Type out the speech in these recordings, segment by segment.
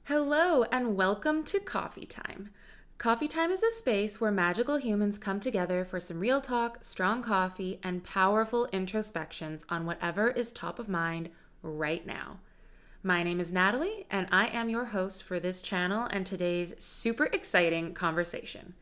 Hello and welcome to Coffee Time. Coffee Time is a space where magical humans come together for some real talk, strong coffee, and powerful introspections on whatever is top of mind right now. My name is Natalie, and I am your host for this channel and today's super exciting conversation.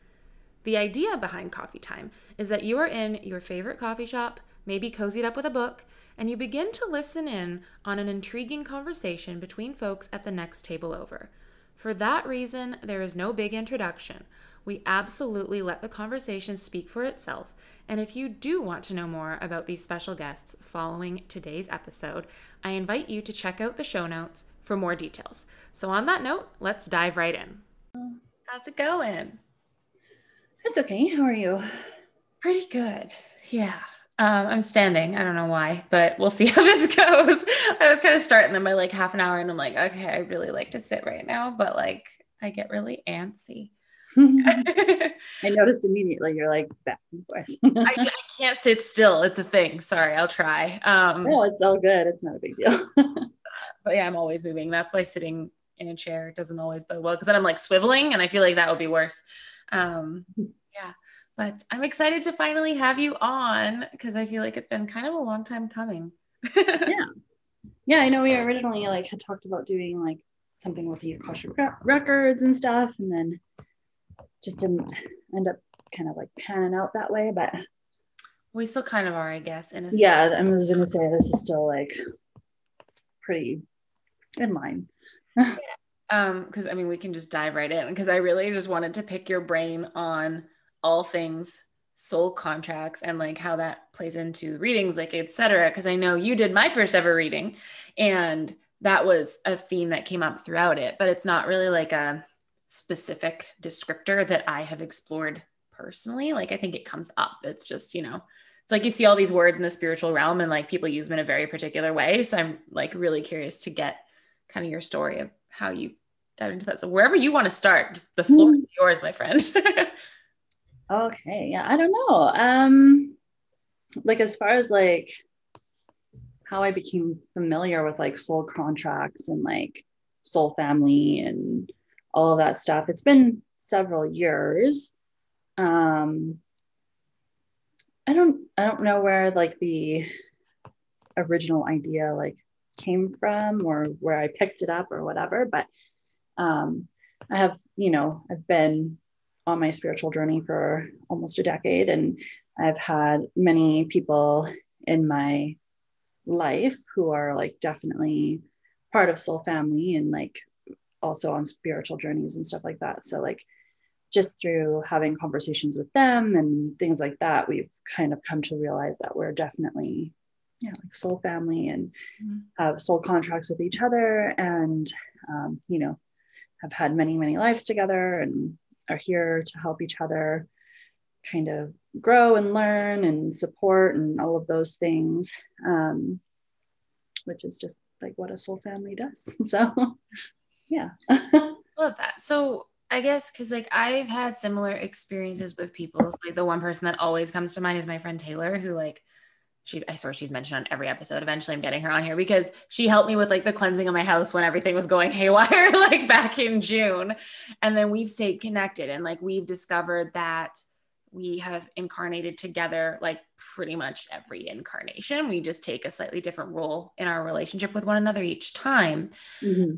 The idea behind Coffee Time is that you are in your favorite coffee shop, maybe cozied up with a book, and you begin to listen in on an intriguing conversation between folks at the next table over. For that reason, there is no big introduction. We absolutely let the conversation speak for itself, and if you do want to know more about these special guests following today's episode, I invite you to check out the show notes for more details. So on that note, let's dive right in. How's it going? It's okay. How are you? Pretty good. Yeah. I'm standing. I don't know why, but we'll see how this goes. I was kind of starting them by like half an hour and I'm like, okay, I really like to sit right now, but like I get really antsy. I noticed immediately you're like back and forth. I can't sit still. It's a thing. Sorry, I'll try. No, it's all good. It's not a big deal. But yeah, I'm always moving. That's why sitting in a chair doesn't always bode well because then I'm like swiveling and I feel like that would be worse. Yeah. But I'm excited to finally have you on because I feel like it's been kind of a long time coming. Yeah. I know we originally like had talked about doing like something with the Akashic records and stuff, and then just didn't end up kind of like panning out that way. But we still kind of are, I guess. In a sense. Yeah, I was gonna say this is still like pretty in line. Because I mean, we can just dive right in because I really just wanted to pick your brain on all things soul contracts and like how that plays into readings, like etc. Because I know you did my first ever reading and that was a theme that came up throughout it, but it's not really like a specific descriptor that I have explored personally. Like I think it comes up. It's just, it's like you see all these words in the spiritual realm and like people use them in a very particular way. So I'm like really curious to get kind of your story of how you dive into that. So wherever you want to start, the floor is yours, my friend. Okay. Yeah. I don't know. Like as far as like how I became familiar with like soul contracts and like soul family and all of that stuff, it's been several years. I don't know where like the original idea like came from or where I picked it up or whatever, but I have, I've been on my spiritual journey for almost a decade, and I've had many people in my life who are like definitely part of soul family and like also on spiritual journeys and stuff like that. So like just through having conversations with them and things like that, we've kind of come to realize that we're definitely like soul family and have soul contracts with each other, and have had many, many lives together and are here to help each other kind of grow and learn and support and all of those things, which is just like what a soul family does. So yeah. Love that. So I guess because like I've had similar experiences with people. So, like the one person that always comes to mind is my friend Taylor, who like I swear she's mentioned on every episode. Eventually I'm getting her on here because she helped me with like the cleansing of my house when everything was going haywire, like back in June. And then we've stayed connected and like we've discovered that we have incarnated together like pretty much every incarnation. We just take a slightly different role in our relationship with one another each time. Mm-hmm.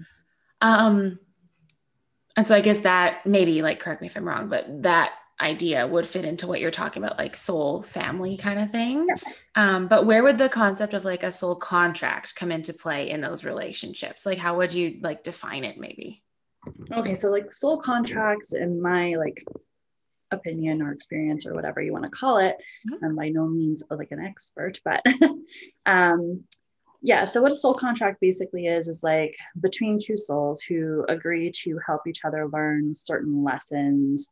And so I guess that maybe like, correct me if I'm wrong, but that idea would fit into what you're talking about, like soul family kind of thing. But where would the concept of like a soul contract come into play in those relationships? Like, how would you like define it maybe? Okay. So like soul contracts, in my like opinion or experience or whatever you want to call it, I'm by no means like an expert, but yeah. So what a soul contract basically is like between two souls who agree to help each other learn certain lessons,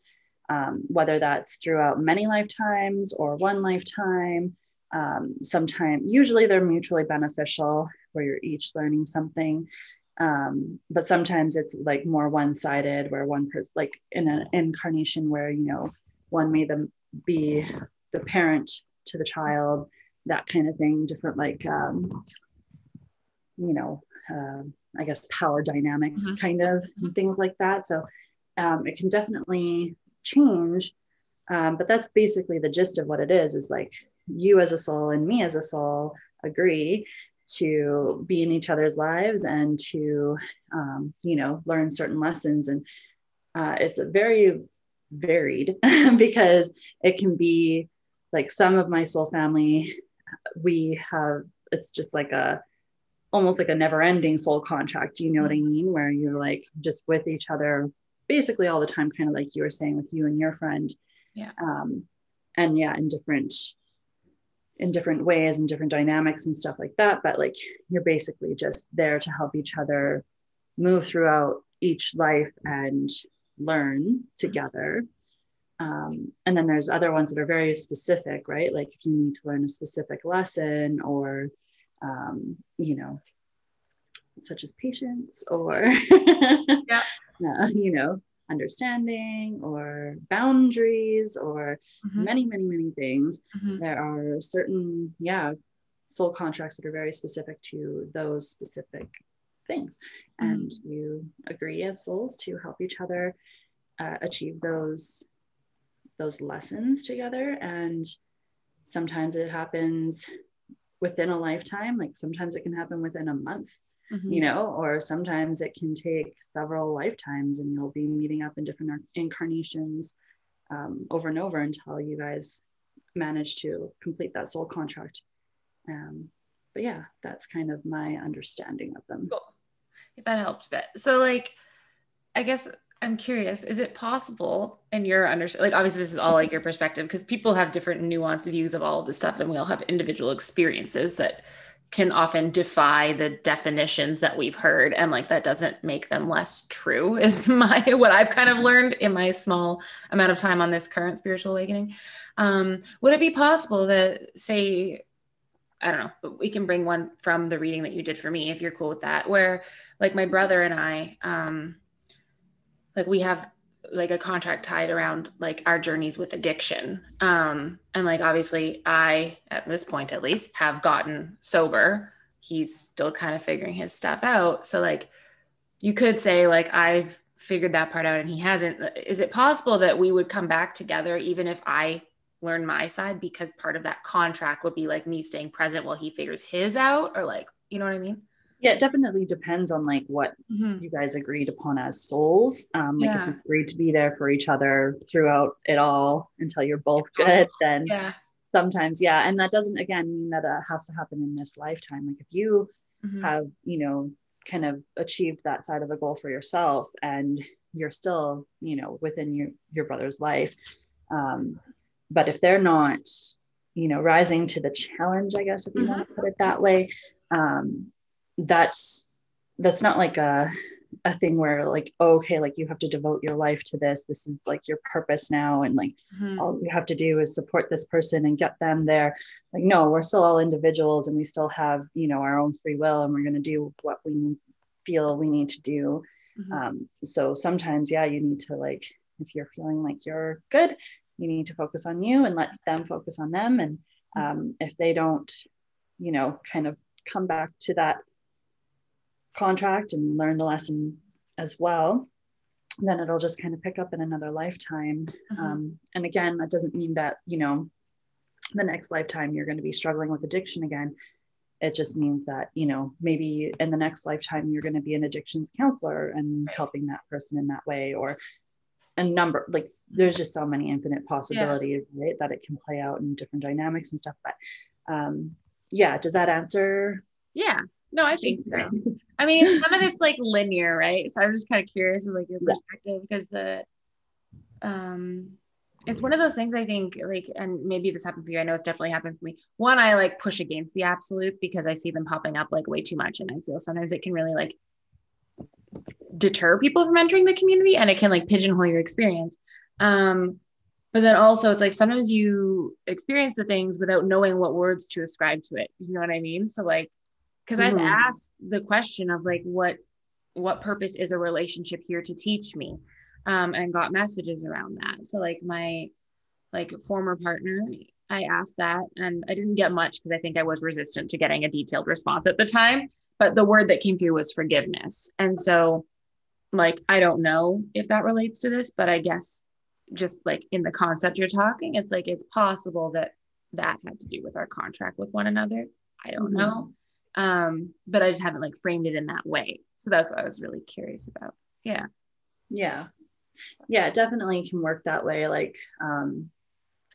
whether that's throughout many lifetimes or one lifetime. Sometimes, usually they're mutually beneficial where you're each learning something. But sometimes it's like more one-sided where one person, like in an incarnation where, one may be the parent to the child, that kind of thing, different like, I guess, power dynamics kind of and things like that. So it can definitely change. But that's basically the gist of what it is like you as a soul and me as a soul agree to be in each other's lives and to, learn certain lessons. And it's very varied because it can be like some of my soul family, it's just like almost like a never ending soul contract. You know what I mean? Where you're like just with each other basically all the time, kind of like you were saying with you and your friend. Yeah. And yeah, in different ways and different dynamics and stuff like that. But like, you're basically just there to help each other move throughout each life and learn together. And then there's other ones that are very specific, right? Like if you need to learn a specific lesson or, such as patience or, understanding or boundaries or many, many, many things. There are certain, soul contracts that are very specific to those specific things. And you agree as souls to help each other achieve those lessons together. And sometimes it happens within a lifetime. Like sometimes it can happen within a month, or sometimes it can take several lifetimes and you'll be meeting up in different incarnations over and over until you guys manage to complete that soul contract. But yeah, that's kind of my understanding of them. Cool. If that helps a bit. So like, I guess I'm curious, is it possible in your understanding, like obviously this is all like your perspective because people have different nuanced views of all of this stuff and we all have individual experiences that can often defy the definitions that we've heard. And like, that doesn't make them less true is what I've kind of learned in my small amount of time on this current spiritual awakening. Would it be possible that say, I don't know, but we can bring one from the reading that you did for me, if you're cool with that, where like my brother and I, like we have like a contract tied around like our journeys with addiction. And like, obviously I, at this point, at least have gotten sober. He's still kind of figuring his stuff out. So like, you could say like, I've figured that part out and he hasn't. Is it possible that we would come back together, even if I learn my side, because part of that contract would be like me staying present while he figures his out, or like, you know what I mean? Yeah, it definitely depends on like what you guys agreed upon as souls. Like if you agreed to be there for each other throughout it all until you're both good, then sometimes, and that doesn't again mean that it has to happen in this lifetime. Like if you have, kind of achieved that side of the goal for yourself and you're still, within your brother's life. But if they're not, rising to the challenge, I guess, if you want to put it that way, that's not like a thing where like, oh, okay, like you have to devote your life to this. This is like your purpose now. And like, all you have to do is support this person and get them there. Like, no, we're still all individuals and we still have, our own free will and we're going to do what we feel we need to do. So sometimes, you need to like, if you're feeling like you're good, you need to focus on you and let them focus on them. And if they don't, kind of come back to that contract and learn the lesson as well, then it'll just kind of pick up in another lifetime. And again, that doesn't mean that, the next lifetime you're going to be struggling with addiction again. It just means that, maybe in the next lifetime, you're going to be an addictions counselor and helping that person in that way, or a number, like there's just so many infinite possibilities, right, that it can play out in different dynamics and stuff. But does that answer? Yeah, no, I think so. I mean, none of it's like linear, right? So I'm just kind of curious of like your perspective because it's one of those things I think like, and maybe this happened for you. I know it's definitely happened for me. One, I like push against the absolutes because I see them popping up like way too much. And I feel sometimes it can really like deter people from entering the community and it can like pigeonhole your experience. But then also it's like sometimes you experience the things without knowing what words to ascribe to it. You know what I mean? So like, because I've asked the question of like, what purpose is a relationship here to teach me? And got messages around that. So like my former partner, I asked that and I didn't get much because I think I was resistant to getting a detailed response at the time. but the word that came through was forgiveness. And so like, I don't know if that relates to this, but I guess just like in the concept you're talking, it's like, it's possible that that had to do with our contract with one another. I don't know. But I just haven't like framed it in that way. So that's what I was really curious about. Yeah. Yeah. Yeah, it definitely can work that way. Like, and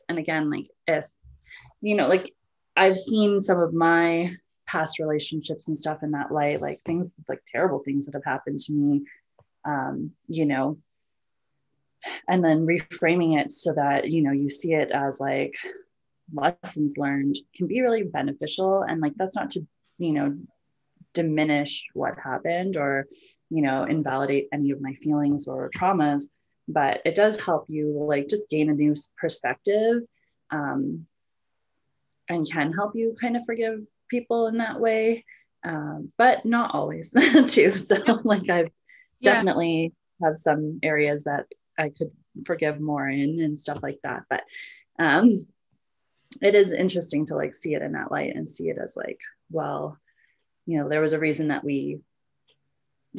again, like if, like I've seen some of my past relationships and stuff in that light, like things like terrible things that have happened to me, and then reframing it so that, you see it as like lessons learned can be really beneficial. And like, that's not to, diminish what happened or, invalidate any of my feelings or traumas, but it does help you like just gain a new perspective, and can help you kind of forgive people in that way. But not always too. So like I've definitely have some areas that I could forgive more in and stuff like that. But it is interesting to like see it in that light and see it as like, well, there was a reason that we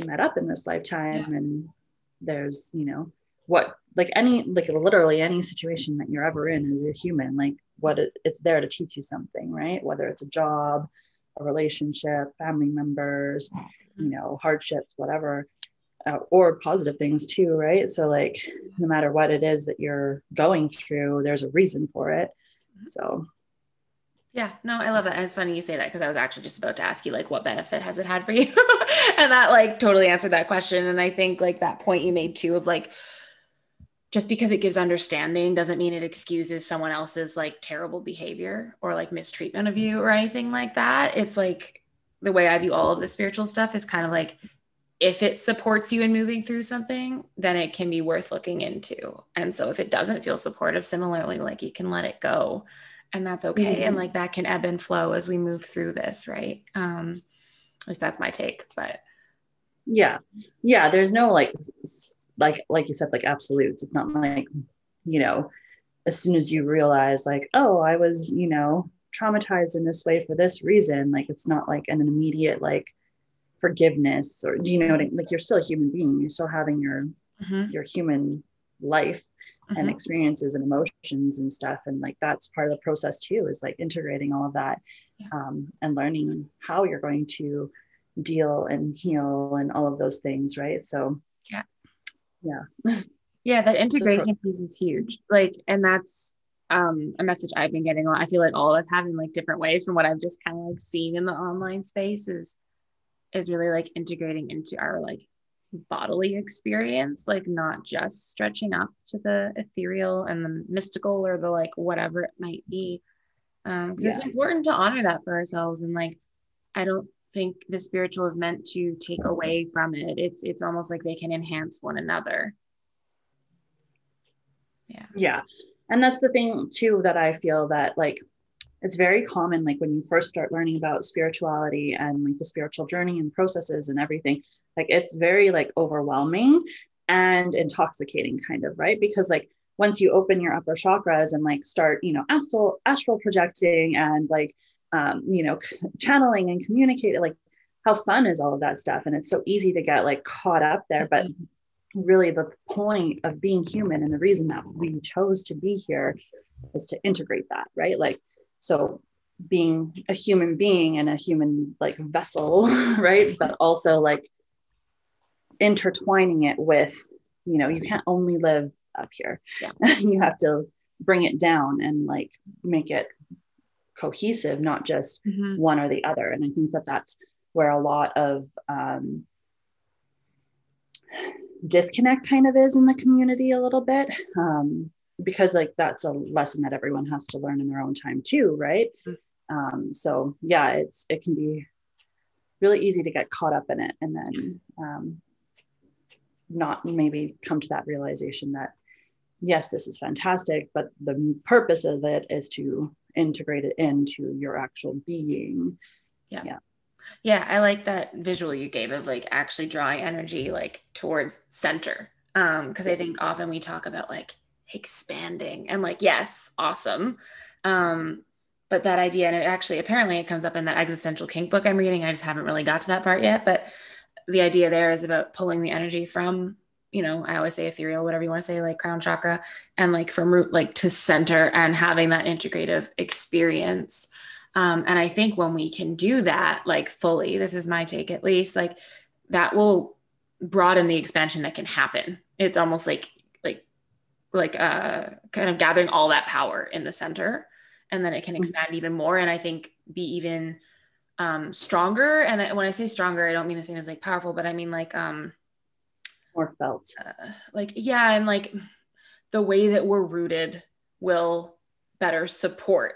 met up in this lifetime, and there's, what, like any, like literally any situation that you're ever in as a human, like it's there to teach you something, right? Whether it's a job, a relationship, family members, hardships, whatever, or positive things too, right? So like, no matter what it is that you're going through, there's a reason for it. So yeah, no, I love that. And it's funny you say that because I was actually just about to ask you, like, what benefit has it had for you? And that, like, totally answered that question. And I think, like, that point you made too of, like, just because it gives understanding doesn't mean it excuses someone else's, like, terrible behavior or, like, mistreatment of you or anything like that. It's like the way I view all of the spiritual stuff is kind of like, if it supports you in moving through something, then it can be worth looking into. And so if it doesn't feel supportive, similarly, like, you can let it go. And that's okay. And like that can ebb and flow as we move through this, right? At least that's my take. But yeah, there's no like you said, like absolutes. It's not like, as soon as you realize like, oh, I was, traumatized in this way for this reason, like it's not like an immediate like forgiveness, or like you're still a human being, you're still having your human life and experiences and emotions and stuff. And like, that's part of the process too, is like integrating all of that, and learning how you're going to deal and heal and all of those things. Right. So that integration piece is huge. Like, and that's a message I've been getting a lot. I feel like all of us have in like different ways from what I've just kind of like seen in the online space is really like integrating into our like bodily experience, like not just stretching up to the ethereal and the mystical or the like whatever it might be, because it's important to honor that for ourselves. And like, I don't think the spiritual is meant to take away from it. It's almost like they can enhance one another. And that's the thing too, that I feel that like it's very common, like when you first start learning about spirituality and like the spiritual journey and processes and everything, like it's very like overwhelming and intoxicating kind of, right? Because like once you open your upper chakras and like start, astral projecting and like, channeling and communicating, like how fun is all of that stuff? And it's so easy to get like caught up there, but really the point of being human and the reason that we chose to be here is to integrate that, right? Like, so being a human being and a human like vessel, right? But also like intertwining it with, you can't only live up here. You have to bring it down and like make it cohesive, not just one or the other. And I think that that's where a lot of disconnect kind of is in the community a little bit, because like that's a lesson that everyone has to learn in their own time too, right? So it can be really easy to get caught up in it and then not maybe come to that realization that yes, this is fantastic, but the purpose of it is to integrate it into your actual being. Yeah, I like that visual you gave of like actually drawing energy like towards center. Because I think often we talk about like expanding and like, yes, awesome. But that idea, and it actually, apparently it comes up in that existential kink book I'm reading. I just haven't really got to that part yet. But the idea there is about pulling the energy from, I always say ethereal, whatever you want to say, like crown chakra, and like from root, like to center, and having that integrative experience. And I think when we can do that, like fully, this is my take at least, like that will broaden the expansion that can happen. It's almost like kind of gathering all that power in the center, and then it can expand even more. And I think be even stronger. And when I say stronger, I don't mean the same as like powerful, but I mean like more felt. Like, yeah, and like the way that we're rooted will better support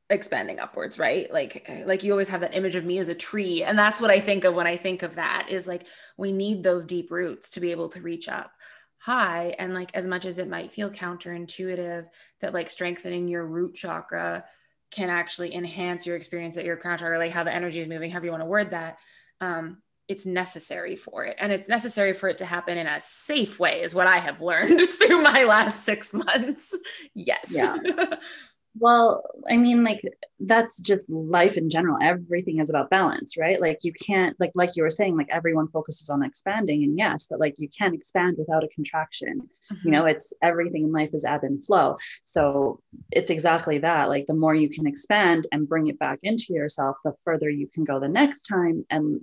expanding upwards, right? Like you always have that image of me as a tree, and that's what I think of when I think of that, is like we need those deep roots to be able to reach up high. And like, as much as it might feel counterintuitive that like strengthening your root chakra can actually enhance your experience at your crown chakra, like how the energy is moving, however you want to word that, it's necessary for it. And it's necessary for it to happen in a safe way, is what I have learned through my last 6 months. Yes. Yeah. Well, I mean, like, that's just life in general. Everything is about balance, right? Like you can't, like you were saying, like everyone focuses on expanding, and yes, but like you can't expand without a contraction. It's everything in life is ebb and flow. So it's exactly that. Like the more you can expand and bring it back into yourself, the further you can go the next time, and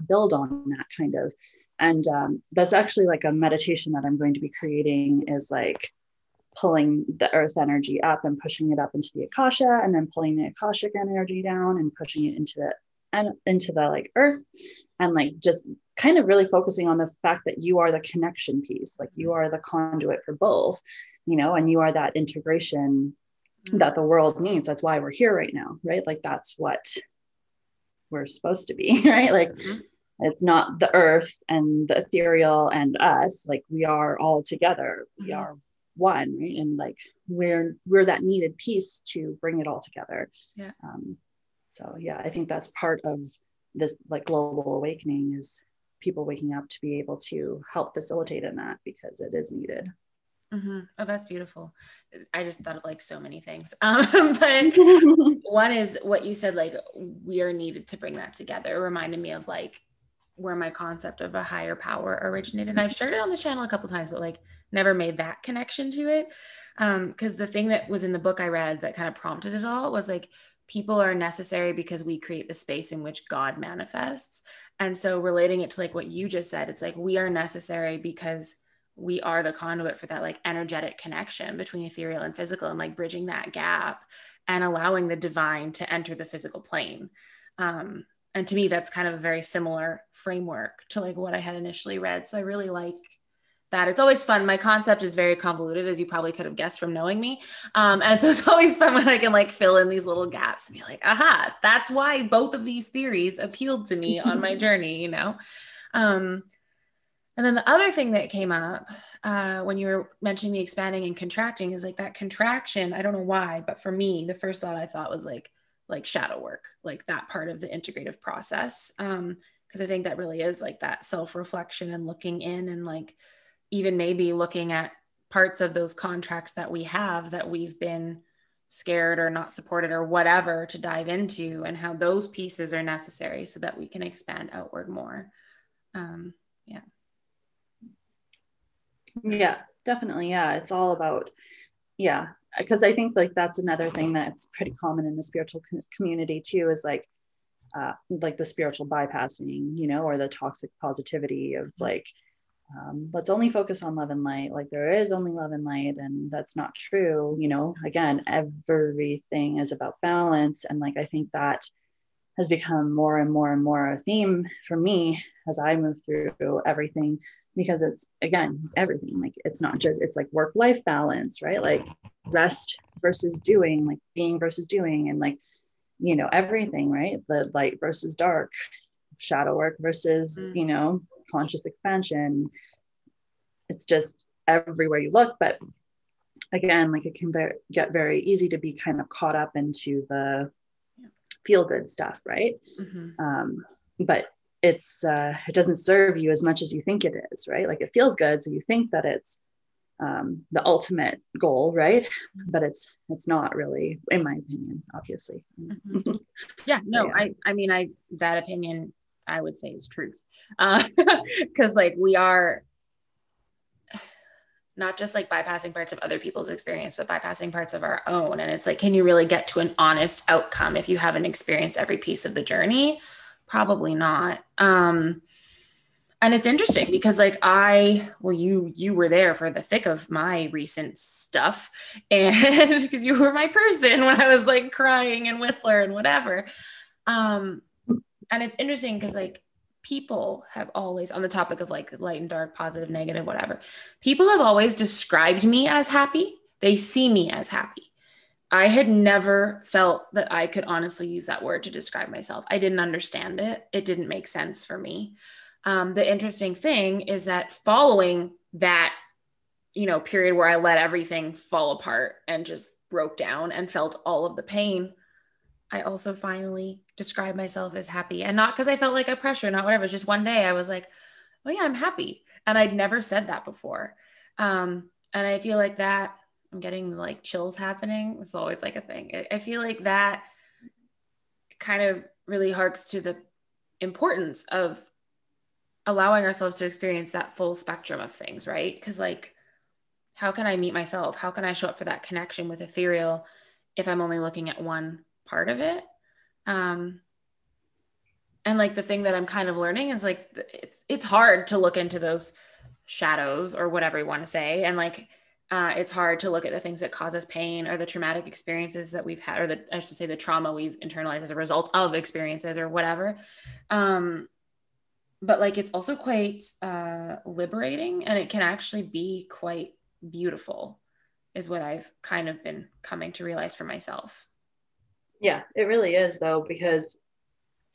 build on that kind of. And that's actually like a meditation that I'm going to be creating, is like pulling the earth energy up and pushing it up into the akasha, and then pulling the akashic energy down and pushing it into the like earth, and like just kind of really focusing on the fact that you are the connection piece, like you are the conduit for both, and you are that integration that the world needs. That's why we're here right now, right? Like that's what we're supposed to be, right? Like it's not the earth and the ethereal and us, like we are all together. We are one, right? And like we're that needed piece to bring it all together. So I think that's part of this like global awakening, is people waking up to be able to help facilitate in that, because it is needed. Oh, that's beautiful. I just thought of like so many things. But one is what you said, like we are needed to bring that together. It reminded me of like where my concept of a higher power originated. And I've shared it on the channel a couple of times, but like never made that connection to it. Because the thing that was in the book I read that kind of prompted it all was like, people are necessary because we create the space in which God manifests. And so relating it to like what you just said, it's like we are necessary because we are the conduit for that like energetic connection between ethereal and physical, and like bridging that gap and allowing the divine to enter the physical plane. And to me, that's kind of a very similar framework to like what I had initially read. So I really like that. It's always fun. My concept is very convoluted, as you probably could have guessed from knowing me. And so it's always fun when I can like fill in these little gaps and be like, aha, that's why both of these theories appealed to me on my journey, And then the other thing that came up when you were mentioning the expanding and contracting is like that contraction. I don't know why, but for me, the first thought I thought was like shadow work, like that part of the integrative process. Because I think that really is like that self-reflection and looking in, and like even maybe looking at parts of those contracts that we have that we've been scared or not supported or whatever to dive into, and how those pieces are necessary so that we can expand outward more. Yeah, definitely. Yeah. It's all about, because I think like that's another thing that's pretty common in the spiritual community too, is like the spiritual bypassing, or the toxic positivity of like, let's only focus on love and light. Like there is only love and light, and that's not true. Again, everything is about balance. And like, I think that has become more and more and more a theme for me as I move through everything, because it's, again, everything, like, it's not just, it's like work-life balance, right? Like rest versus doing, like being versus doing, and like, everything, right? The light versus dark, shadow work versus, conscious expansion. It's just everywhere you look. But again, like it can get very easy to be kind of caught up into the feel good stuff, right? But it's it doesn't serve you as much as you think it is, right? Like it feels good, so you think that it's the ultimate goal, right? But it's not really, in my opinion, obviously. Mm-hmm. Yeah, no, yeah. that opinion I would say is truth. Because like we are not just like bypassing parts of other people's experience, but bypassing parts of our own. And it's like, can you really get to an honest outcome if you haven't experienced every piece of the journey? Probably not. And it's interesting because like you were there for the thick of my recent stuff, and because you were my person when I was like crying and Whistler and whatever. And it's interesting because like people have always, on the topic of like light and dark, positive, negative, whatever, people have always described me as happy. They see me as happy. I had never felt that I could honestly use that word to describe myself. I didn't understand it. It didn't make sense for me. The interesting thing is that following that, period where I let everything fall apart and just broke down and felt all of the pain, I also finally described myself as happy. And not because I felt like a pressure, not whatever. It's just one day I was like, oh yeah, I'm happy. And I'd never said that before. And I feel like that I'm getting like chills happening. It's always like a thing. I feel like that kind of really harks to the importance of allowing ourselves to experience that full spectrum of things, right? Because like, how can I meet myself? How can I show up for that connection with ethereal if I'm only looking at one part of it? And like the thing that I'm kind of learning is like, it's hard to look into those shadows or whatever you want to say. And like, it's hard to look at the things that cause us pain or the traumatic experiences that we've had, or I should say the trauma we've internalized as a result of experiences or whatever. But like, it's also quite liberating, and it can actually be quite beautiful is what I've kind of been coming to realize for myself. Yeah, it really is though, because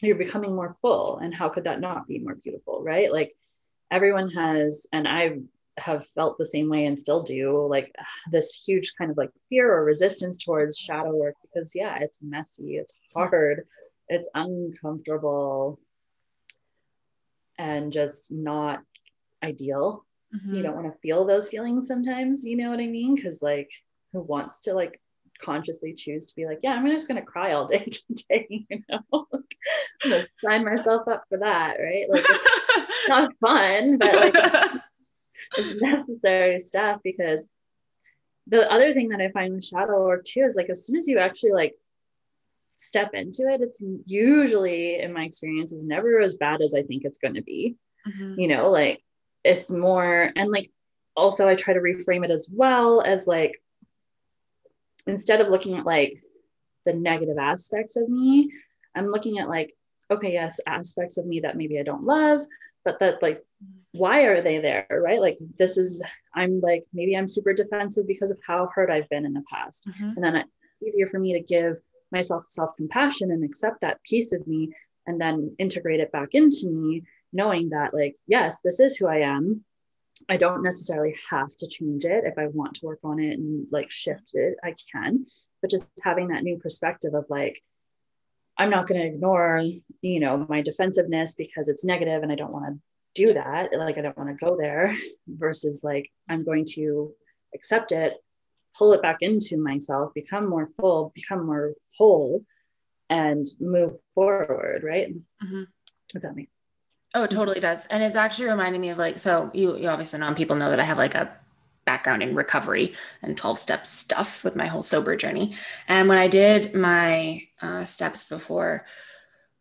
you're becoming more full, and how could that not be more beautiful, right? Like everyone has, and I have felt the same way and still do, like this huge kind of like fear or resistance towards shadow work, because yeah, it's messy, it's hard, it's uncomfortable, and just not ideal. You don't want to feel those feelings sometimes, you know what I mean? Because like, who wants to like consciously choose to be like, yeah, I'm just going to cry all day today, you know? I'm going to sign myself up for that, right? Like, it's not fun, but like, it's necessary stuff. Because the other thing that I find with shadow work too is like, as soon as you actually like step into it, it's usually, in my experience, is never as bad as I think it's going to be. You know, like it's more, and like also I try to reframe it as well as like, instead of looking at like the negative aspects of me, I'm looking at like, okay, yes, aspects of me that maybe I don't love, but that like, why are they there, right? Like this is, I'm like, maybe I'm super defensive because of how hurt I've been in the past. And then it's easier for me to give myself self-compassion and accept that piece of me, and then integrate it back into me, knowing that like, yes, this is who I am. I don't necessarily have to change it. If I want to work on it and like shift it, I can. But just having that new perspective of like, I'm not going to ignore, you know, my defensiveness because it's negative and I don't want to do that. Like, I don't want to go there, versus like, I'm going to accept it, pull it back into myself, become more full, become more whole, and move forward. Right. If that makes. Oh, it totally does. And it's actually reminding me of like, so you obviously know, and people know that I have like a background in recovery and 12-step stuff with my whole sober journey. And when I did my steps before,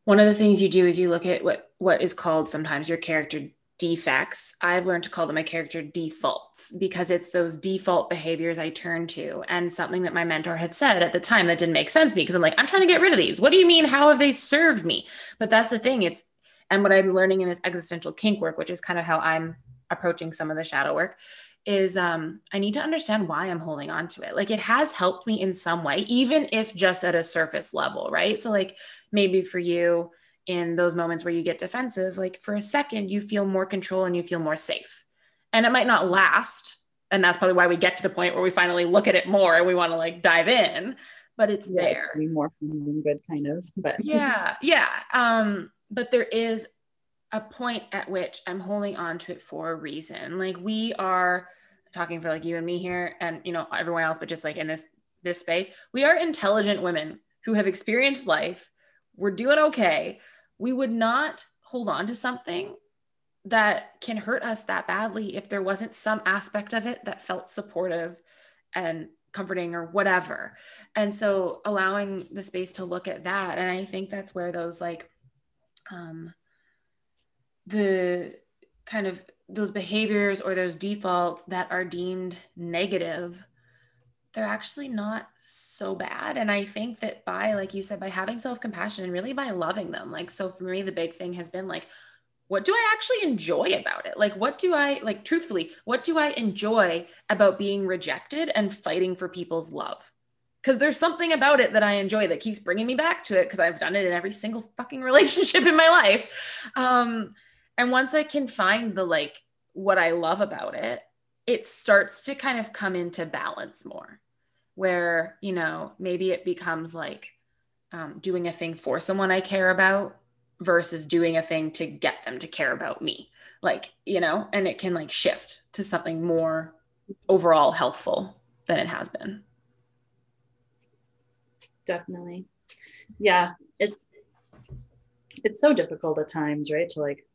one of the things you do is you look at what is called sometimes your character defects. I've learned to call them my character defaults, because it's those default behaviors I turn to. And something that my mentor had said at the time that didn't make sense to me, because I'm like, I'm trying to get rid of these. What do you mean? How have they served me? But that's the thing. And what I'm learning in this existential kink work, which is kind of how I'm approaching some of the shadow work, is I need to understand why I'm holding on to it. Like, it has helped me in some way, even if just at a surface level, right? So like maybe for you, in those moments where you get defensive, like for a second, you feel more control and you feel more safe. And it might not last. And that's probably why we get to the point where we finally look at it more and we want to like dive in, but it's there. It's more good kind of, but yeah. But there is a point at which I'm holding on to it for a reason. Like, we are talking for like you and me here and, you know, everyone else, but just like in this space, we are intelligent women who have experienced life. We're doing okay. We would not hold on to something that can hurt us that badly if there wasn't some aspect of it that felt supportive and comforting or whatever. And so allowing the space to look at that. And I think that's where those like, the kind of those behaviors or those defaults that are deemed negative, they're actually not so bad. And I think that by, like you said, by having self-compassion and really by loving them, like, so for me, the big thing has been like, what do I actually enjoy about it? Like, what do I, like, truthfully, what do I enjoy about being rejected and fighting for people's love? Because there's something about it that I enjoy that keeps bringing me back to it, because I've done it in every single fucking relationship in my life. And once I can find the, like, what I love about it, it starts to kind of come into balance more, where, you know, maybe it becomes like doing a thing for someone I care about versus doing a thing to get them to care about me. Like, you know, and it can like shift to something more overall healthful than it has been. Definitely. Yeah. It's so difficult at times, right? To like,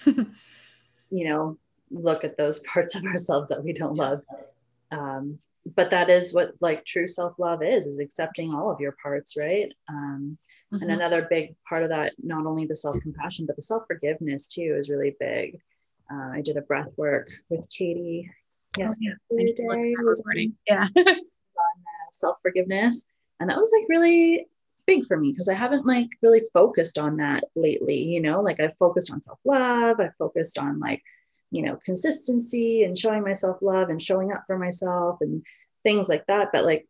you know, look at those parts of ourselves that we don't love. But that is what like true self-love is accepting all of your parts, right? And another big part of that, not only the self-compassion, but the self-forgiveness too, is really big. I did a breath work with Katie yesterday. Yeah. On self-forgiveness. And that was like really big for me, because I haven't like really focused on that lately, you know, like I've focused on self-love. I've focused on like, you know, consistency and showing myself love and showing up for myself and things like that. But like,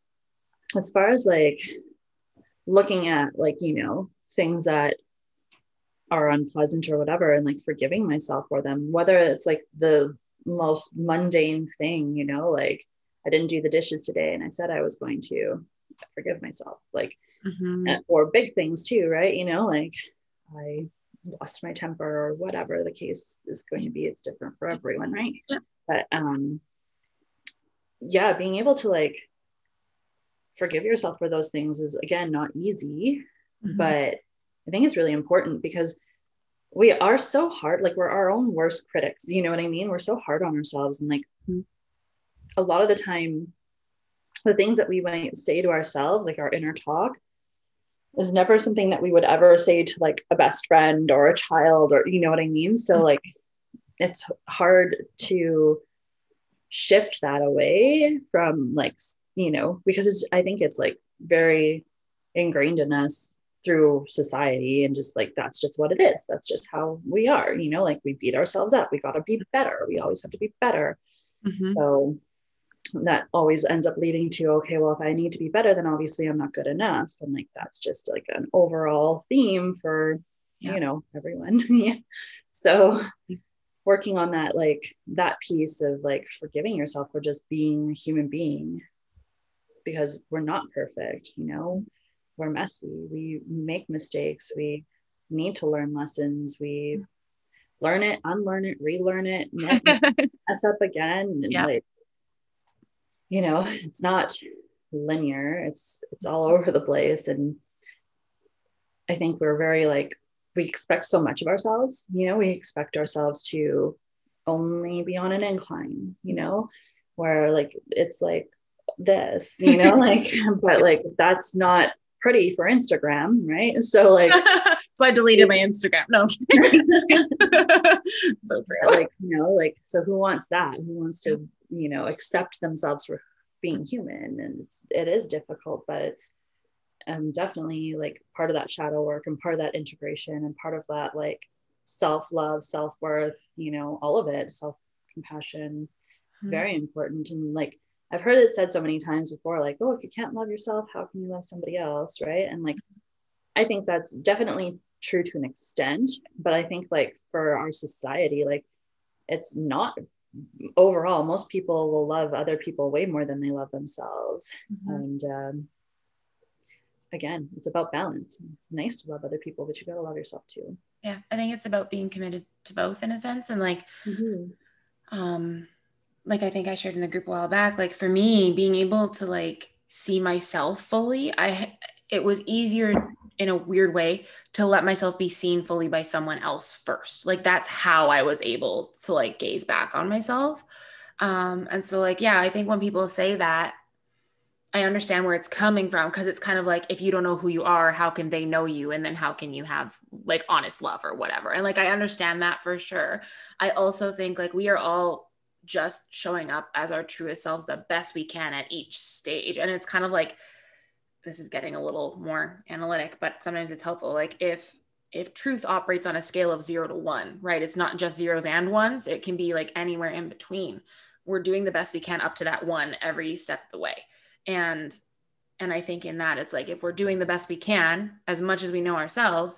as far as like looking at like, you know, things that are unpleasant or whatever, and like forgiving myself for them, whether it's like the most mundane thing, you know, like I didn't do the dishes today and I said I was going to, forgive myself, like, or big things too, right? You know, like I lost my temper or whatever the case is going to be. It's different for everyone, right? Yeah. But yeah, being able to like forgive yourself for those things is, again, not easy, but I think it's really important, because we are so hard, like we're our own worst critics, you know what I mean? We're so hard on ourselves, and like a lot of the time the things that we might say to ourselves, like our inner talk, is never something that we would ever say to like a best friend or a child, or you know what I mean? So like it's hard to shift that away from like, you know, because I think it's like very ingrained in us through society, and just like that's just what it is, that's just how we are, you know, like we beat ourselves up, we got to be better, we always have to be better. So that always ends up leading to, okay, well, if I need to be better, then obviously I'm not good enough. And like, that's just like an overall theme for, you know, everyone. Yeah. So working on that, like that piece of like forgiving yourself for just being a human being, because we're not perfect, you know, we're messy, we make mistakes, we need to learn lessons, we learn it, unlearn it, relearn it, mess up again. And like, you know, it's not linear, it's all over the place. And I think we're very like, we expect so much of ourselves, you know, we expect ourselves to only be on an incline, you know, where like it's like this, you know, like, but like that's not pretty for Instagram, right? So like so I deleted my Instagram. No. So true. Like, you know, like, so who wants that? Who wants to, you know, accept themselves for being human? And it is difficult, but it's definitely like part of that shadow work, and part of that integration, and part of that like self-love, self-worth, you know, all of it, self-compassion. It's very important. And like I've heard it said so many times before, like, oh, if you can't love yourself, how can you love somebody else, right? And like I think that's definitely true to an extent, but I think like for our society, like it's not overall. Most people will love other people way more than they love themselves. And again, it's about balance. It's nice to love other people, but you got to love yourself too. Yeah, I think it's about being committed to both in a sense, and like like I think I shared in the group a while back, like for me, being able to like see myself fully, it was easier in a weird way to let myself be seen fully by someone else first. Like that's how I was able to like gaze back on myself. And so like, yeah, I think when people say that, I understand where it's coming from because it's kind of like if you don't know who you are, how can they know you? And then how can you have like honest love or whatever? And like I understand that for sure. I also think like we are all just showing up as our truest selves the best we can at each stage. And it's kind of like this is getting a little more analytic, but sometimes it's helpful. Like if truth operates on a scale of 0 to 1, right? It's not just zeros and ones. It can be like anywhere in between. We're doing the best we can up to that one every step of the way. And I think in that it's like if we're doing the best we can as much as we know ourselves,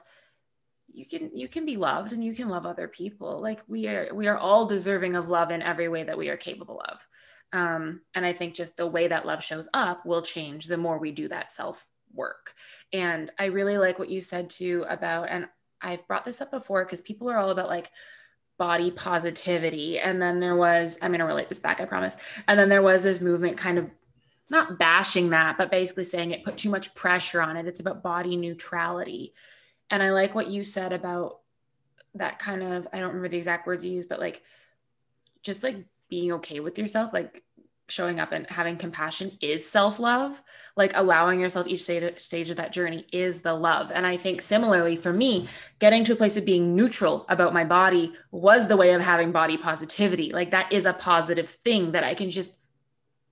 you can be loved and you can love other people. Like we are all deserving of love in every way that we are capable of. And I think just the way that love shows up will change the more we do that self work. And I really like what you said too about, and I've brought this up before because people are all about like body positivity. And then there was, I'm going to relate this back, I promise. And then there was this movement kind of not bashing that, but basically saying it put too much pressure on it. It's about body neutrality. And I like what you said about that kind of, I don't remember the exact words you used, but like just like being okay with yourself, like showing up and having compassion is self-love. Like allowing yourself each stage of that journey is the love. And I think similarly for me, getting to a place of being neutral about my body was the way of having body positivity. Like that is a positive thing that I can just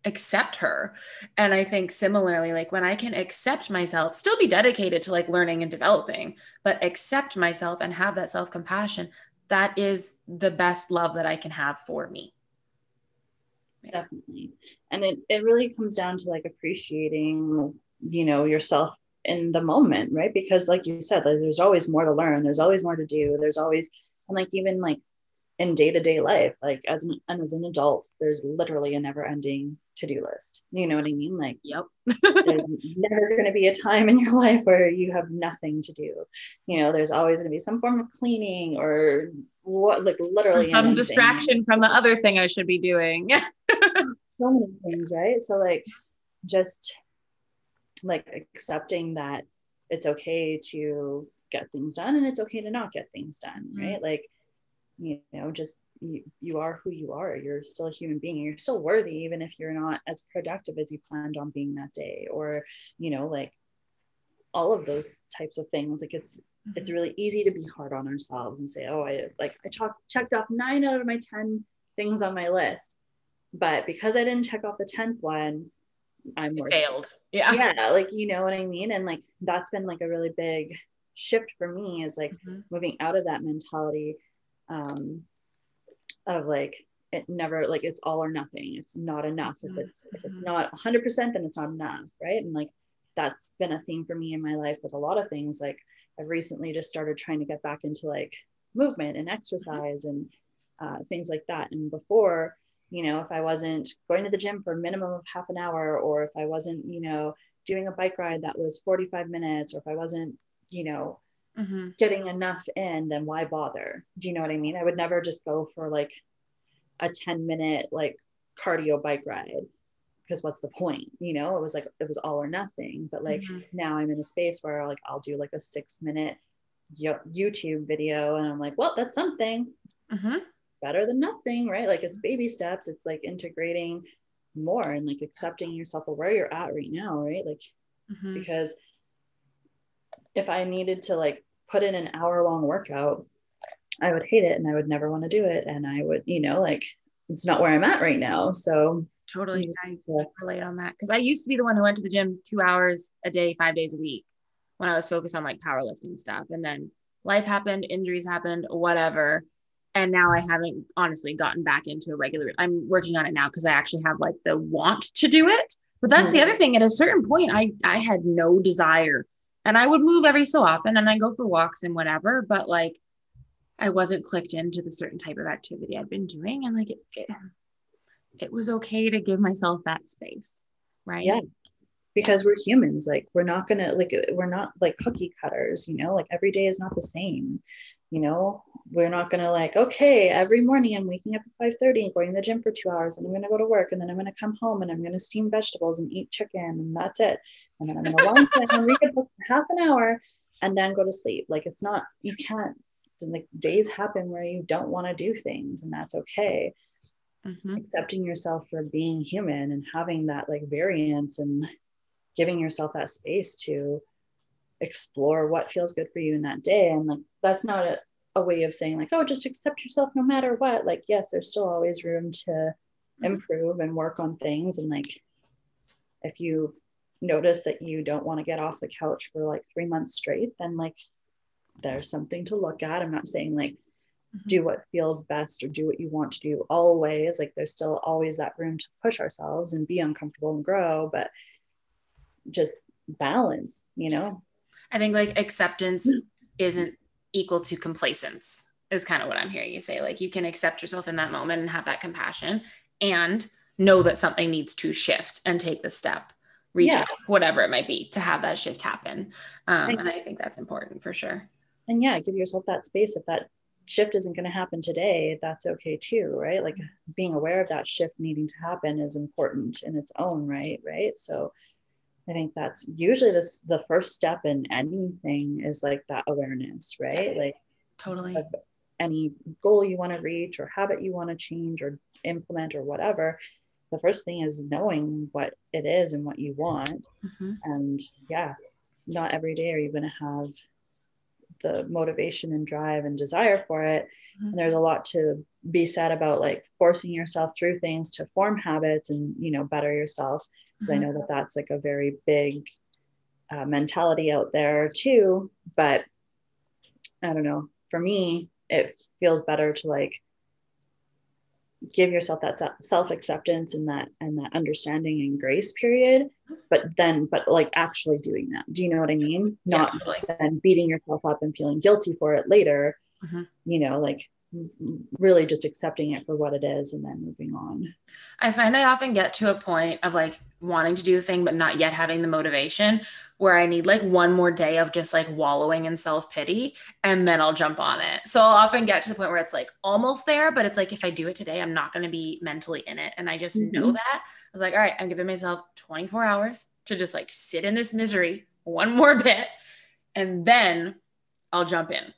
accept her. And I think similarly, like when I can accept myself, still be dedicated to like learning and developing, but accept myself and have that self-compassion, that is the best love that I can have for me. Yeah. Definitely. And it really comes down to like appreciating, yourself in the moment, right? Because like you said, like, there's always more to learn. There's always more to do. There's always, and like, even like in day-to-day life, like as an adult, there's literally a never ending to-do list. You know what I mean? Like, Yep. there's never going to be a time in your life where you have nothing to do. There's always going to be some form of cleaning or what, like literally Some distraction from the other thing I should be doing. So many things, right? So like just like accepting that it's okay to get things done and it's okay to not get things done, right? Like, just you are who you are. You're still a human being. You're still worthy, even if you're not as productive as you planned on being that day, or like all of those types of things. Like it's really easy to be hard on ourselves and say, oh, I checked off 9 out of my 10 things on my list, but because I didn't check off the 10th one, I'm worth failed. Yeah. Like, you know what I mean? And like, that's been like a really big shift for me, is like moving out of that mentality of like, it never, like, it's all or nothing. It's not enough. If it's not 100%, then it's not enough. Right. And like, that's been a theme for me in my life with a lot of things. Like I've recently just started trying to get back into like movement and exercise and things like that. And before, if I wasn't going to the gym for a minimum of half an hour, or if I wasn't, doing a bike ride that was 45 minutes, or if I wasn't, getting enough in, then why bother? Do you know what I mean? I would never just go for like a 10-minute like cardio bike ride, because what's the point? It was all or nothing. But like now I'm in a space where like I'll do like a 6-minute YouTube video and I'm like, well, that's something. Better than nothing, right? Like it's baby steps. It's like integrating more and like accepting yourself or where you're at right now, right? Like because if I needed to like put in an hour-long workout, I would hate it and I would never want to do it, and I would, like, it's not where I'm at right now. So totally, I relate on that, because I used to be the one who went to the gym 2 hours a day, 5 days a week when I was focused on like powerlifting stuff, and then life happened, injuries happened, whatever. And now I haven't honestly gotten back into a regular, I'm working on it now because I actually have like the want to do it. But that's the other thing. At a certain point, I had no desire, and I would move every so often and I go for walks and whatever, but like I wasn't clicked into the certain type of activity I'd been doing. And like, it was okay to give myself that space. Right. Yeah. Because we're humans. Like we're not like cookie cutters, like every day is not the same, we're not going to like, okay, every morning I'm waking up at 5:30 and going to the gym for 2 hours, and I'm going to go to work, and then I'm going to come home and I'm going to steam vegetables and eat chicken, and that's it. And then I'm going to lie down and read a book for half an hour and then go to sleep. Like, it's not, you can't, like, days happen where you don't want to do things, and that's okay. Accepting yourself for being human and having that like variance, and giving yourself that space to explore what feels good for you in that day. And like, that's not a way of saying like, oh, just accept yourself no matter what. Like, yes, there's still always room to improve and work on things. And like, if you notice that you don't want to get off the couch for like 3 months straight, then like, there's something to look at. I'm not saying like do what feels best or do what you want to do always. Like, there's still always that room to push ourselves and be uncomfortable and grow, but just balance, you know? I think like acceptance isn't equal to complacence is kind of what I'm hearing you say. Like, you can accept yourself in that moment and have that compassion and know that something needs to shift and take the step, reach out, whatever it might be, to have that shift happen. And I think that's important for sure. And yeah, give yourself that space. If that shift isn't going to happen today, that's okay too, right? Like, being aware of that shift needing to happen is important in its own right. So I think that's usually the first step in anything, is like that awareness, right? Like, totally. Any goal you want to reach or habit you want to change or implement or whatever, the first thing is knowing what it is and what you want. And yeah, not every day are you going to have the motivation and drive and desire for it. And there's a lot to be said about like forcing yourself through things to form habits and, you know, better yourself. Because I know that that's like a very big mentality out there too. But I don't know, for me, it feels better to like give yourself that self-acceptance and that understanding and grace period, but like actually doing that. Do you know what I mean? Not then beating yourself up and feeling guilty for it later, you know, like really just accepting it for what it is and then moving on. I find I often get to a point of like wanting to do the thing, but not yet having the motivation, where I need like one more day of just like wallowing in self-pity, and then I'll jump on it. So I'll often get to the point where it's like almost there, but it's like, if I do it today, I'm not going to be mentally in it. And I just know that. I was like, all right, I'm giving myself 24 hours to just like sit in this misery one more bit, and then I'll jump in.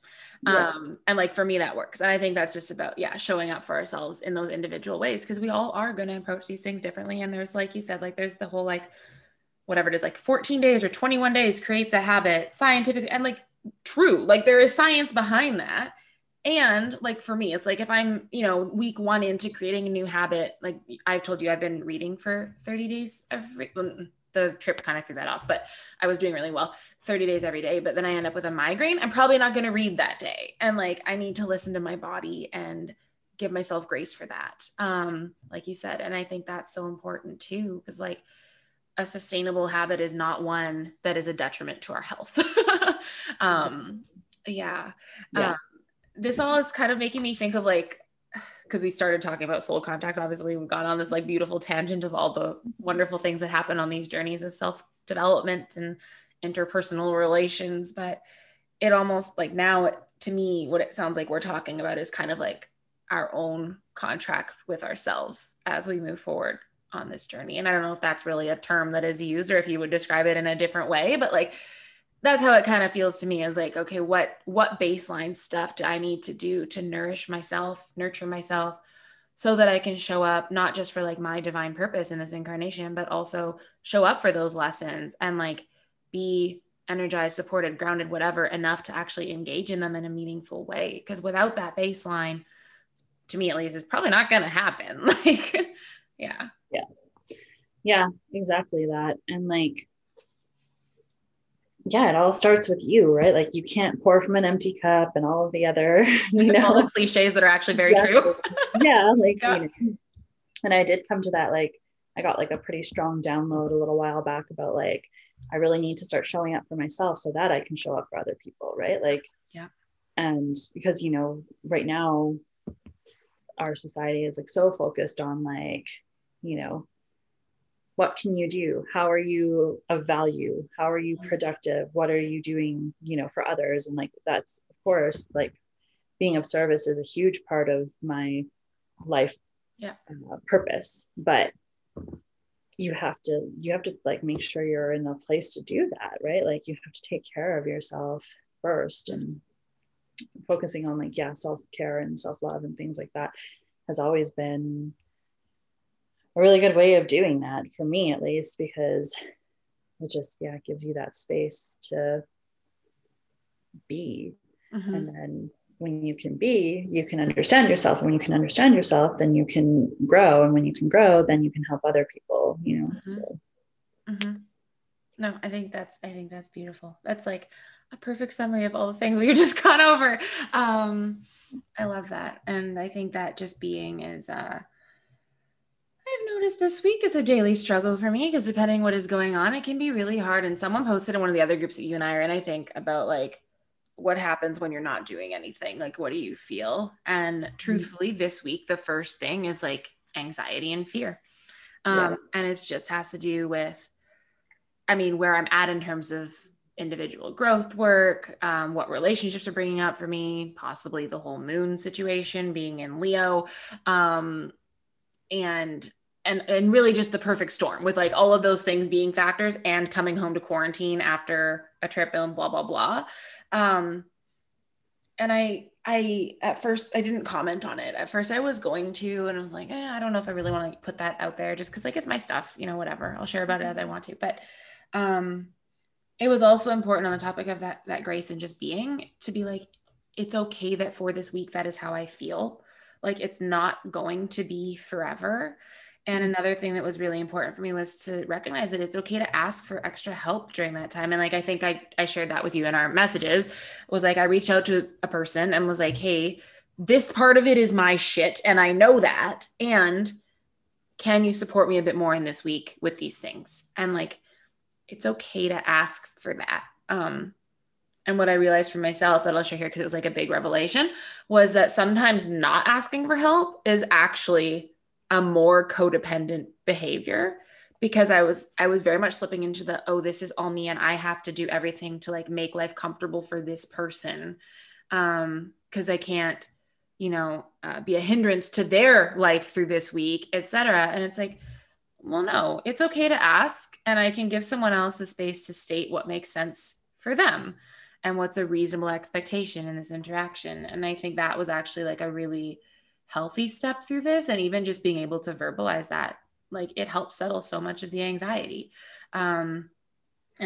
And like, for me, that works. And I think that's just about, showing up for ourselves in those individual ways, because we all are going to approach these things differently. And there's, like you said, like, there's the whole, like, whatever it is, like 14 days or 21 days creates a habit, scientific, and like true, like there is science behind that. And like, for me, it's like, if I'm, you know, week 1 into creating a new habit, like I've told you, I've been reading for 30 days the trip kind of threw that off, but I was doing really well, 30 days every day. But then I end up with a migraine. I'm probably not going to read that day. And like, I need to listen to my body and give myself grace for that. Like you said. And I think that's so important too, because like, a sustainable habit is not one that is a detriment to our health. This all is kind of making me think of like, because we started talking about soul contacts, obviously we've gone on this like beautiful tangent of all the wonderful things that happen on these journeys of self-development and interpersonal relations. But it almost like, now to me, what it sounds like we're talking about is kind of like our own contract with ourselves as we move forward on this journey. And I don't know if that's really a term that is used, or if you would describe it in a different way, but like, that's how it kind of feels to me, is like, okay, what baseline stuff do I need to do to nourish myself, nurture myself, so that I can show up, not just for like my divine purpose in this incarnation, but also show up for those lessons and like be energized, supported, grounded, whatever, enough to actually engage in them in a meaningful way. Because without that baseline, to me at least, it's probably not going to happen. Like, yeah, exactly that. And like, yeah, it all starts with you, right? Like, you can't pour from an empty cup and all of the other, you know, all the cliches that are actually very true. You know, and I did come to that, like, I got like a pretty strong download a little while back about like, I really need to start showing up for myself so that I can show up for other people. Right. Like, and because, you know, right now our society is like so focused on like, you know, what can you do? How are you of value? How are you productive? What are you doing, you know, for others? And like, that's of course like being of service is a huge part of my life purpose, but you have to like make sure you're in the place to do that, right? Like you have to take care of yourself first, and focusing on like, self-care and self-love and things like that has always been a really good way of doing that for me, at least, because it just, gives you that space to be. And then when you can be, you can understand yourself. And when you can understand yourself, then you can grow. And when you can grow, then you can help other people, so. No, I think that's beautiful. That's like a perfect summary of all the things we just gone over. I love that. And I think that just being is, I've noticed this week is a daily struggle for me, because depending what is going on, it can be really hard. And someone posted in one of the other groups that you and I are in, I think, about like, what happens when you're not doing anything? Like, what do you feel? And truthfully, this week, the first thing is like anxiety and fear. And it just has to do with, where I'm at in terms of individual growth work, what relationships are bringing up for me, possibly the whole moon situation, being in Leo, and really just the perfect storm with like all of those things being factors, and coming home to quarantine after a trip and blah, blah, blah. And I at first I didn't comment on it. At first I was going to, and I was like, I don't know if I really want to put that out there, just cause like, it's my stuff, whatever, I'll share about it as I want to. But, it was also important on the topic of that grace and just being, to be like, it's okay that for this week, that is how I feel. Like, it's not going to be forever. And another thing that was really important for me was to recognize that it's okay to ask for extra help during that time. And like, I think I shared that with you in our messages, was like, I reached out to a person and was like, hey, this part of it is my shit, and I know that. And can you support me a bit more in this week with these things? And like, it's okay to ask for that. And what I realized for myself that I'll share here, because it was like a big revelation, was that sometimes not asking for help is actually a more codependent behavior, because I was very much slipping into this is all me and I have to do everything to like make life comfortable for this person. Cause I can't, be a hindrance to their life through this week, etc. And it's like, well, no, it's okay to ask, and I can give someone else the space to state what makes sense for them and what's a reasonable expectation in this interaction. And I think that was actually like a really healthy step through this. And even just being able to verbalize that, like, it helps settle so much of the anxiety. And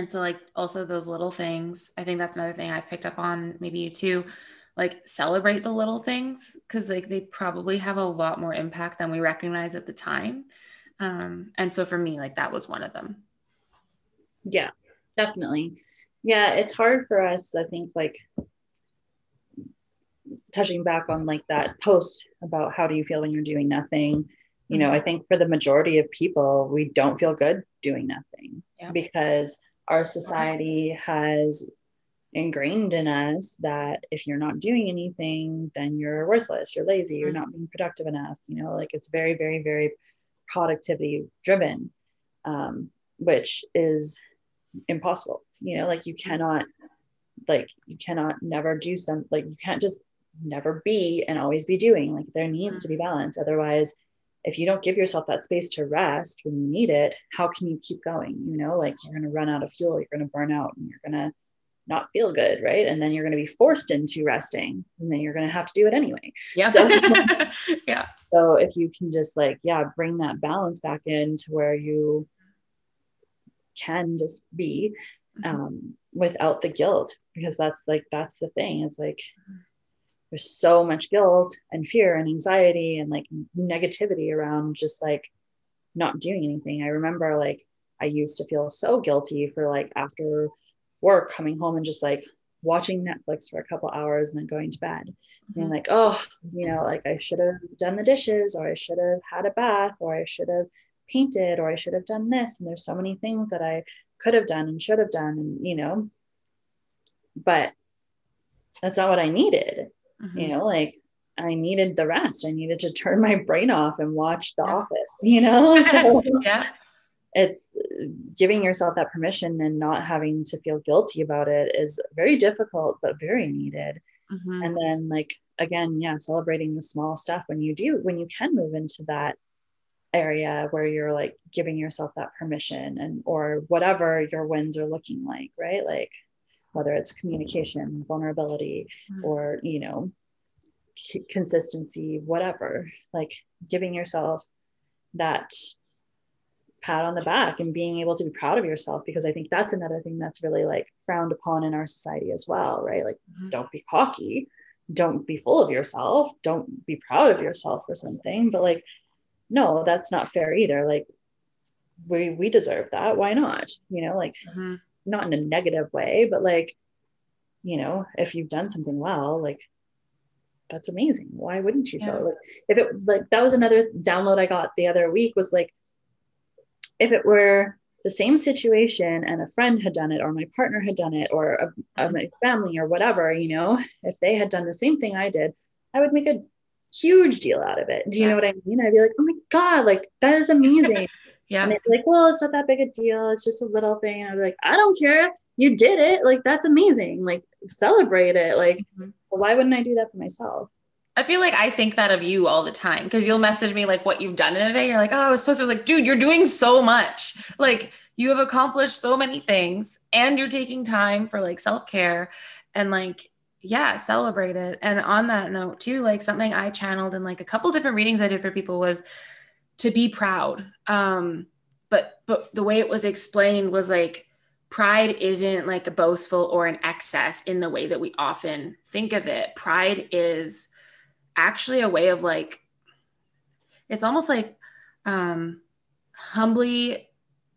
so like, also those little things, I think that's another thing I've picked up on, maybe you too, like, celebrate the little things, because like they probably have a lot more impact than we recognize at the time. And so for me, like, that was one of them. Yeah, definitely. Yeah, it's hard for us, I think, like, touching back on like that post about how do you feel when you're doing nothing, I think for the majority of people, we don't feel good doing nothing, because our society has ingrained in us that if you're not doing anything, then you're worthless, you're lazy, you're not being productive enough, like, it's very, very, very productivity driven, which is impossible. Like, you cannot never do some, like, you can't just never be and always be doing. Like, there needs to be balance. Otherwise, if you don't give yourself that space to rest when you need it, how can you keep going? Like, you're going to run out of fuel, you're going to burn out, and you're going to not feel good, right? And then you're going to be forced into resting, and then you're going to have to do it anyway. Yeah. So, yeah. So if you can just like, bring that balance back into where you can just be, without the guilt, because that's the thing. It's like, there's so much guilt and fear and anxiety and like negativity around just like not doing anything. I remember, like, I used to feel so guilty for like after work coming home and just like watching Netflix for a couple hours and then going to bed, and like, oh, like, I should have done the dishes, or I should have had a bath, or I should have painted, or I should have done this. And there's so many things that I could have done and should have done, and but that's not what I needed. Like, I needed the rest. I needed to turn my brain off and watch The Office, so it's giving yourself that permission and not having to feel guilty about it is very difficult, but very needed. And then, like, again, yeah, celebrating the small stuff when you can move into that area where you're like giving yourself that permission, and or whatever your wins are looking like, right? Like whether it's communication, vulnerability, or, you know, consistency, whatever, like giving yourself that pat on the back and being able to be proud of yourself, because I think that's another thing that's really like frowned upon in our society as well, right? Like don't be cocky, don't be full of yourself, don't be proud of yourself or something. But like, no, that's not fair either. Like we deserve that. Why not? You know, like not in a negative way, but like, you know, if you've done something well, like that's amazing. Why wouldn't you celebrate? If it like, that was another download I got the other week, was like, if it were the same situation and a friend had done it, or my partner had done it, or my family or whatever, you know, if they had done the same thing I did, I would make a huge deal out of it. Do you know what I mean? I'd be like, oh my God, like that is amazing. And they'd be like, well, it's not that big a deal. It's just a little thing. And I'd be like, I don't care. You did it. Like, that's amazing. Like, celebrate it. Like, well, why wouldn't I do that for myself? I feel like I think that of you all the time, because you'll message me like what you've done in a day. You're like, oh, I was supposed to. I was like, dude, you're doing so much. Like you have accomplished so many things, and you're taking time for like self-care, and like, yeah, celebrate it. And on that note too, like something I channeled in like a couple different readings I did for people was to be proud. But the way it was explained was like, pride isn't like a boastful or an excess in the way that we often think of it. Pride is actually a way of like, it's almost like humbly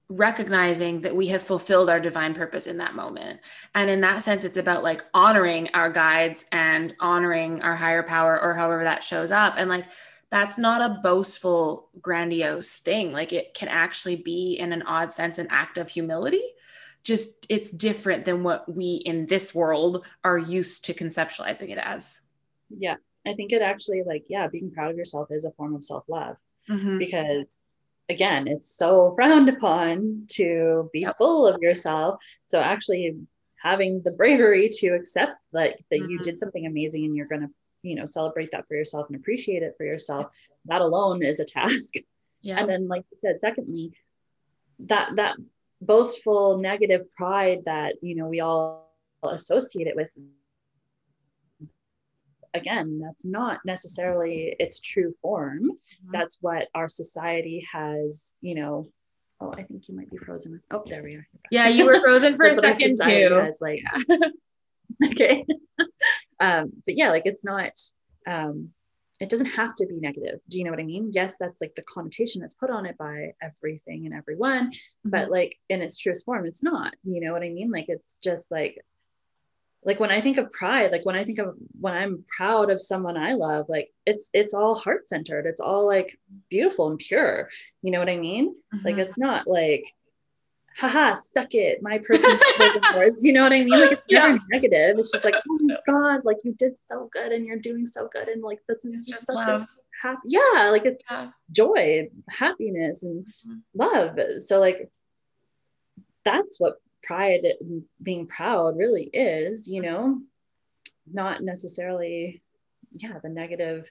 recognizing that we have fulfilled our divine purpose in that moment. And in that sense, it's about like honoring our guides and honoring our higher power, or however that shows up. And like, that's not a boastful, grandiose thing. Like it can actually be, in an odd sense, an act of humility. Just it's different than what we in this world are used to conceptualizing it as. Yeah. I think it actually, like, yeah, being proud of yourself is a form of self-love, because again, it's so frowned upon to be full of yourself. So actually having the bravery to accept like that you did something amazing, and you're going to, you know, celebrate that for yourself and appreciate it for yourself. That alone is a task. And then, like you said, secondly, that boastful negative pride that, you know, we all associate it with, again, that's not necessarily its true form. That's what our society has, you know. Oh, I think you might be frozen. Oh, there we are. Yeah, you were frozen for a second too. Has, like, okay. But yeah, like it's not, it doesn't have to be negative. Do you know what I mean? Yes, that's like the connotation that's put on it by everything and everyone, but like in its truest form, it's not. You know what I mean? Like it's just like when I think of pride, like when I think of when I'm proud of someone I love, like it's all heart centered. It's all like beautiful and pure. You know what I mean? Like it's not like, haha, suck it, my person. You know what I mean? Like it's never negative. It's just like, oh my God, like you did so good and you're doing so good. And like, this is just such a happy, like it's joy, happiness, and love. So like, that's what pride, being proud really is, you know, not necessarily the negative.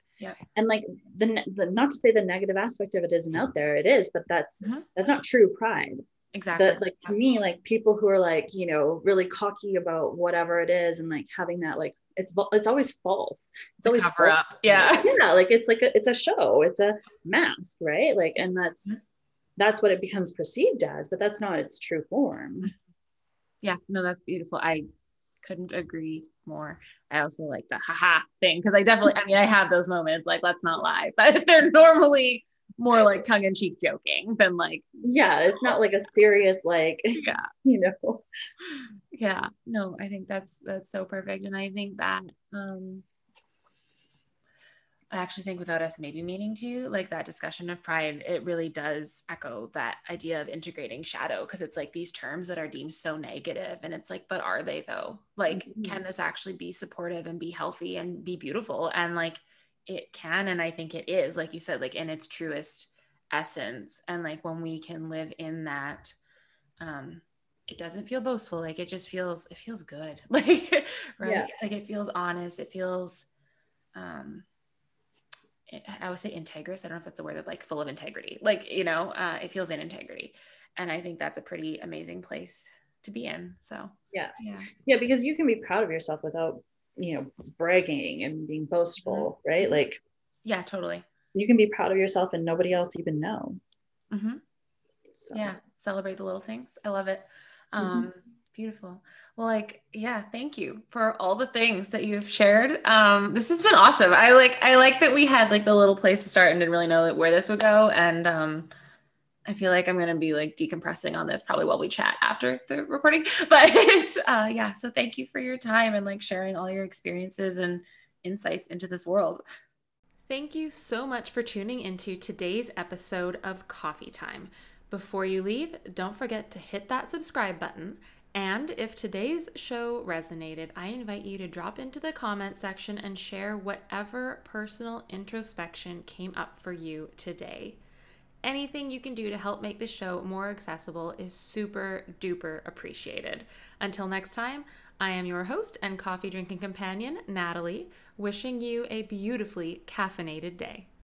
And like the not to say the negative aspect of it isn't out there, it is, but that's not true pride. Exactly. That, like, to me, like people who are like, you know, really cocky about whatever it is, and like having that, like it's always false. It's always cover false. up. Yeah. Like it's like it's a show, it's a mask, right? Like, and that's what it becomes perceived as, but that's not its true form. Yeah, no, that's beautiful. I couldn't agree more. I also like the haha thing, because I definitely, I mean, I have those moments, like, let's not lie, but they're normally more like tongue-in-cheek joking than like, it's not like a serious, like, you know. No, I think that's so perfect. And I think that I actually think, without us maybe meaning to, like that discussion of pride, it really does echo that idea of integrating shadow, because it's like these terms that are deemed so negative, and it's like, but are they though? Like, can this actually be supportive and be healthy and be beautiful? And like, it can, and I think it is, like you said, like in its truest essence. And like when we can live in that, it doesn't feel boastful. Like it just feels, it feels good. Like, right. Like it feels honest. It feels I would say integrous. I don't know if that's a word, of like full of integrity. Like, it feels in integrity. And I think that's a pretty amazing place to be in. So Yeah. yeah. Yeah, because you can be proud of yourself without, bragging and being boastful, Mm-hmm. right? Like, yeah, totally. you can be proud of yourself and nobody else even know. Mm-hmm. So Yeah. Celebrate the little things. I love it. mm-hmm. Beautiful. Well, yeah, thank you for all the things that you've shared. This has been awesome. I like that we had like the little place to start and didn't really know where this would go. And I feel like I'm going to be like decompressing on this probably while we chat after the recording. But yeah, so thank you for your time and like sharing all your experiences and insights into this world. Thank you so much for tuning into today's episode of Coffee Time. Before you leave, don't forget to hit that subscribe button. And if today's show resonated, I invite you to drop into the comment section and share whatever personal introspection came up for you today. Anything you can do to help make the show more accessible is super duper appreciated. Until next time, I am your host and coffee drinking companion, Natalie, wishing you a beautifully caffeinated day.